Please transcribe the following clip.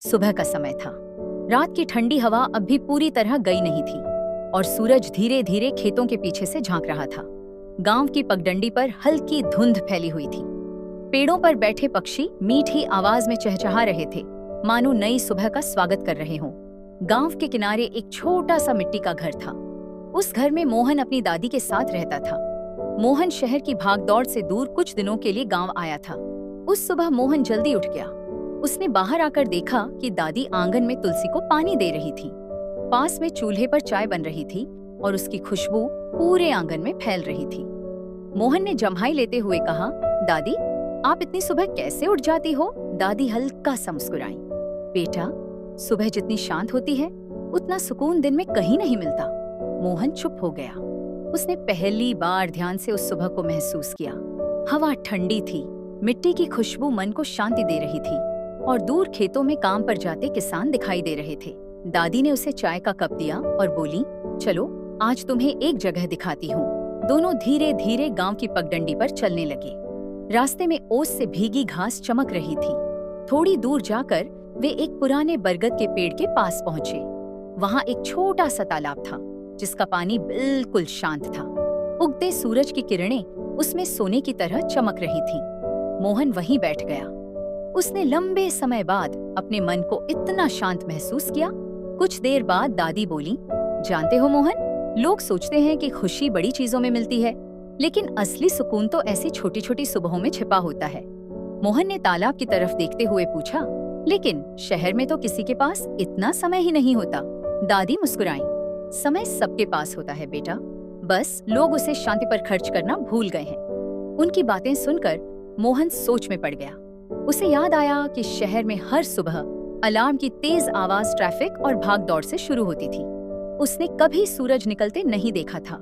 सुबह का समय था। रात की ठंडी हवा अब भी पूरी तरह गई नहीं थी और सूरज धीरे धीरे खेतों के पीछे से झांक रहा था। गांव की पगडंडी पर हल्की धुंध फैली हुई थी। पेड़ों पर बैठे पक्षी मीठी आवाज में चहचहा रहे थे, मानो नई सुबह का स्वागत कर रहे हों। गांव के किनारे एक छोटा सा मिट्टी का घर था। उस घर में मोहन अपनी दादी के साथ रहता था। मोहन शहर की भागदौड़ से दूर कुछ दिनों के लिए गांव आया था। उस सुबह मोहन जल्दी उठ गया। उसने बाहर आकर देखा कि दादी आंगन में तुलसी को पानी दे रही थी। पास में चूल्हे पर चाय बन रही थी और उसकी खुशबू पूरे आंगन में फैल रही थी। मोहन ने जम्हाई लेते हुए कहा, दादी, आप इतनी सुबह कैसे उठ जाती हो? दादी हल्का सा मुस्कुराई। बेटा, सुबह जितनी शांत होती है उतना सुकून दिन में कहीं नहीं मिलता। मोहन चुप हो गया। उसने पहली बार ध्यान से उस सुबह को महसूस किया। हवा ठंडी थी, मिट्टी की खुशबू मन को शांति दे रही थी और दूर खेतों में काम पर जाते किसान दिखाई दे रहे थे। दादी ने उसे चाय का कप दिया और बोली, चलो आज तुम्हें एक जगह दिखाती हूँ। दोनों धीरे धीरे गांव की पगडंडी पर चलने लगे। रास्ते में ओस से भीगी घास चमक रही थी। थोड़ी दूर जाकर वे एक पुराने बरगद के पेड़ के पास पहुंचे। वहां एक छोटा सा तालाब था जिसका पानी बिल्कुल शांत था। उगते सूरज की किरणें उसमें सोने की तरह चमक रही थीं। मोहन वहीं बैठ गया। उसने लंबे समय बाद अपने मन को इतना शांत महसूस किया। कुछ देर बाद दादी बोली, जानते हो मोहन, लोग सोचते हैं कि खुशी बड़ी चीजों में मिलती है, लेकिन असली सुकून तो ऐसी छोटी छोटी सुबहों में छिपा होता है। मोहन ने तालाब की तरफ देखते हुए पूछा, लेकिन शहर में तो किसी के पास इतना समय ही नहीं होता। दादी मुस्कुराई, समय सबके पास होता है बेटा, बस लोग उसे शांति पर खर्च करना भूल गए हैं। उनकी बातें सुनकर मोहन सोच में पड़ गया। उसे याद आया कि शहर में हर सुबह अलार्म की तेज आवाज ट्रैफिक और भागदौड़ से शुरू होती थी। उसने कभी सूरज निकलते नहीं देखा था।